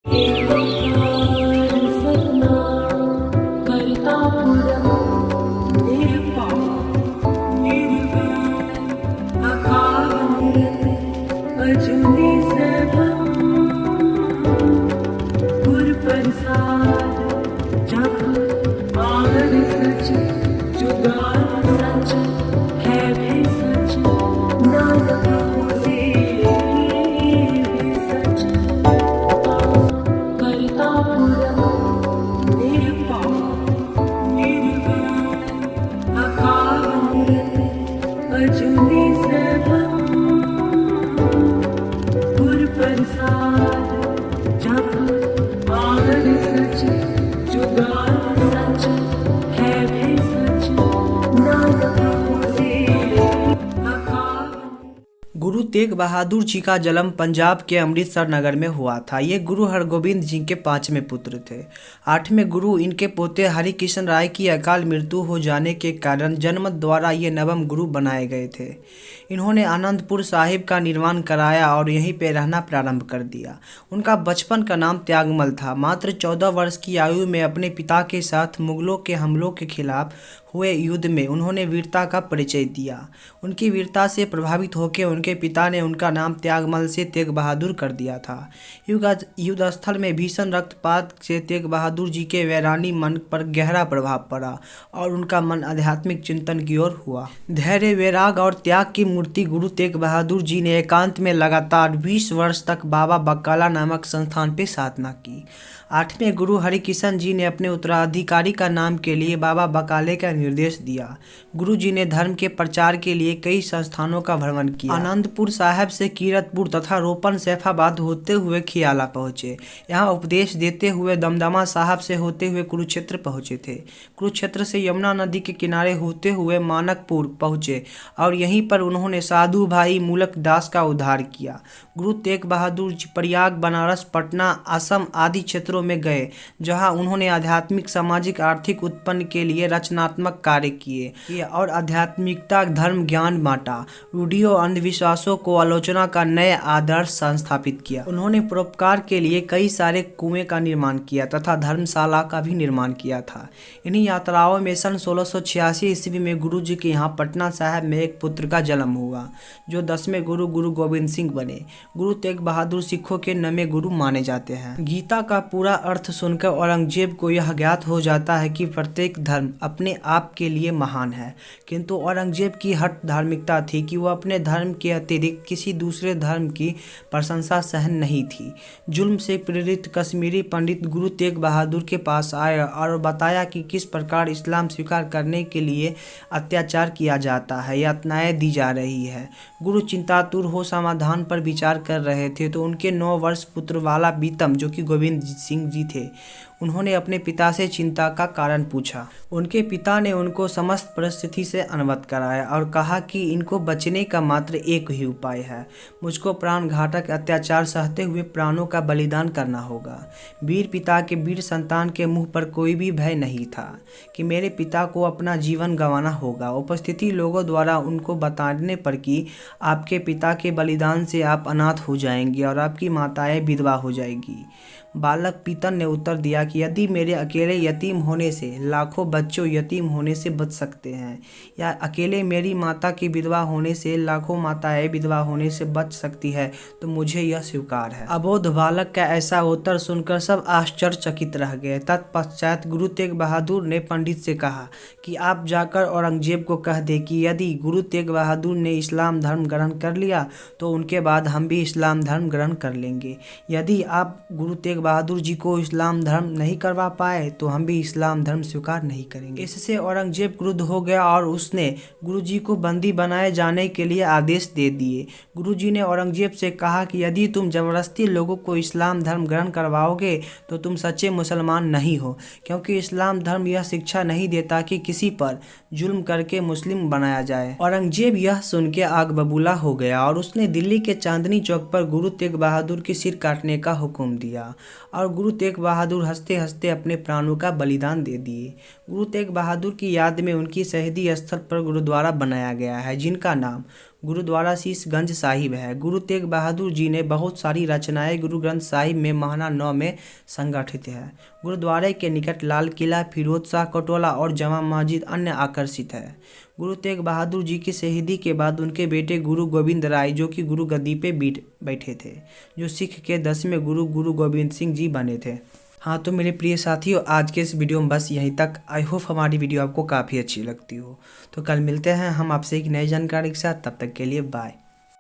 सपना करता पूरा मेरे अजूनी सभम गुरप्रसाद जब आगन सच जुगान सच है भी सच नानक से भी सच करता पूरा मेरे अकाल अजूनी सभम गुरप्रसाद जब आगन सच जुगान सच है भी सच नानक से अकाल। गुरु तेग बहादुर जी का जन्म पंजाब के अमृतसर नगर में हुआ था। ये गुरु हरगोबिंद जी के 5वें पुत्र थे। 8वें गुरु इनके पोते हरिकृष्ण राय की अकाल मृत्यु हो जाने के कारण जनमत द्वारा ये नवम गुरु बनाए गए थे। इन्होंने आनंदपुर साहिब का निर्माण कराया और यहीं पे रहना प्रारंभ कर दिया। उनका बचपन का नाम त्यागमल था। मात्र 14 वर्ष की आयु में अपने पिता के साथ मुगलों के हमलों के खिलाफ हुए युद्ध में उन्होंने वीरता का परिचय दिया। उनकी वीरता से प्रभावित होकर उनके पिता ने उनका नाम त्यागमल से तेग बहादुर कर दिया था। युद्ध स्थल में भीषण रक्तपात से तेग बहादुर जी के वैरानी मन पर गहरा प्रभाव पड़ा और उनका मन आध्यात्मिक चिंतन की ओर हुआ। धैर्य, वैराग और त्याग की मूर्ति गुरु तेग बहादुर जी ने एकांत में लगातार 20 वर्ष तक बाबा बकाला नामक संस्थान पर साधना की। 8वें गुरु हरिकृष्ण जी ने अपने उत्तराधिकारी का नाम के लिए बाबा बकाले का निर्देश दिया। गुरु जी ने धर्म के प्रचार के लिए कई संस्थानों का भ्रमण किया। आनंदपुर साहिब से कीरतपुर तथा रोपन सैफाबाद होते हुए खियाला पहुँचे। यहाँ उपदेश देते हुए दमदमा साहब से होते हुए कुरुक्षेत्र पहुँचे थे। कुरुक्षेत्र से यमुना नदी के किनारे होते हुए मानकपुर पहुँचे और यहीं पर उन्होंने साधु भाई मूलक दास का उद्धार किया। गुरु तेग बहादुर जी प्रयाग, बनारस, पटना, असम आदि क्षेत्रों में गए, जहां उन्होंने आध्यात्मिक, सामाजिक, आर्थिक उत्पन्न के लिए रचनात्मक कार्य किए और आध्यात्मिकता, धर्म, ज्ञान बांटा। रूढ़ियों, अंधविश्वासों को आलोचना का नए आदर्श संस्थापित किया। उन्होंने परोपकार के लिए कई सारे कुएं का निर्माण किया तथा धर्मशाला का भी निर्माण किया था। इन्हीं यात्राओं में सन 1686 ईस्वी में गुरु जी के यहाँ पटना साहिब में एक पुत्र का जन्म हुआ, जो 10वें गुरु गुरु गोविंद सिंह बने। गुरु तेग बहादुर सिखों के 9वें गुरु माने जाते हैं। गीता का पूरा अर्थ सुनकर औरंगजेब को यह ज्ञात हो जाता है कि प्रत्येक धर्म अपने आप के लिए महान है, किंतु औरंगजेब की हठ धार्मिकता थी कि वह अपने धर्म के अतिरिक्त किसी दूसरे धर्म की प्रशंसा सहन नहीं थी। जुल्म से प्रेरित कश्मीरी पंडित गुरु तेग बहादुर के पास आए और बताया कि किस प्रकार इस्लाम स्वीकार करने के लिए अत्याचार किया जाता है, यातनाएं दी जा रही है। गुरु चिंतातुर हो समाधान पर विचार कर रहे थे तो उनके 9 वर्ष पुत्र वाला बीतम, जो कि गोविंद सिंह जी थे, उन्होंने अपने पिता से चिंता का कारण पूछा। उनके पिता ने उनको समस्त परिस्थिति से अवगत कराया और कहा कि इनको बचने का मात्र एक ही उपाय है, मुझको प्राण घातक अत्याचार सहते हुए प्राणों का बलिदान करना होगा। वीर पिता के वीर संतान के मुंह पर कोई भी भय नहीं था कि मेरे पिता को अपना जीवन गंवाना होगा। उपस्थिति लोगों द्वारा उनको बताने पर कि आपके पिता के बलिदान से आप अनाथ हो जाएंगे और आपकी माताएं विधवा हो जाएगी। बालक पीतन ने उत्तर दिया कि यदि मेरे अकेले यतीम होने से लाखों बच्चों यतीम होने से बच सकते हैं, या अकेले मेरी माता की विधवा होने से लाखों माताएं विधवा होने से बच सकती है, तो मुझे यह स्वीकार है। अबोध बालक का ऐसा उत्तर सुनकर सब आश्चर्यचकित रह गए। तत्पश्चात गुरु तेग बहादुर ने पंडित से कहा कि आप जाकर औरंगजेब को कह दे कि यदि गुरु तेग बहादुर ने इस्लाम धर्म ग्रहण कर लिया तो उनके बाद हम भी इस्लाम धर्म ग्रहण कर लेंगे। यदि आप गुरु तेग बहादुर जी को इस्लाम धर्म नहीं करवा पाए तो हम भी इस्लाम धर्म स्वीकार नहीं करेंगे। इससे औरंगजेब क्रुद्ध हो गया और उसने गुरु जी को बंदी बनाए जाने के लिए आदेश दे दिए। गुरु जी ने औरंगजेब से कहा कि यदि तुम जबरदस्ती लोगों को इस्लाम धर्म ग्रहण करवाओगे तो तुम सच्चे मुसलमान नहीं हो, क्योंकि इस्लाम धर्म यह शिक्षा नहीं देता कि किसी पर जुल्म करके मुस्लिम बनाया जाए। औरंगजेब यह सुन के आग बबूला हो गया और उसने दिल्ली के चांदनी चौक पर गुरु तेग बहादुर की सिर काटने का हुक्म दिया और गुरु तेग बहादुर हंसते हंसते अपने प्राणों का बलिदान दे दिए। गुरु तेग बहादुर की याद में उनकी शहीदी स्थल पर गुरुद्वारा बनाया गया है, जिनका नाम गुरुद्वारा शीशगंज साहिब है। गुरु तेग बहादुर जी ने बहुत सारी रचनाएं गुरु ग्रंथ साहिब में महाना 9 में संगठित है। गुरुद्वारे के निकट लाल किला, फिरोज शाह कोटवाला और जमा मस्जिद अन्य आकर्षित है। गुरु तेग बहादुर जी की शहीदी के बाद उनके बेटे गुरु गोविंद राय जो कि गुरु गद्दी पे बैठे थे, जो सिख के 10वें गुरु गुरु गोविंद सिंह जी बने थे। हाँ तो मेरे प्रिय साथियों, आज के इस वीडियो में बस यहीं तक। आई होप हमारी वीडियो आपको काफ़ी अच्छी लगती हो। तो कल मिलते हैं हम आपसे एक नई जानकारी के साथ। तब तक के लिए बाय।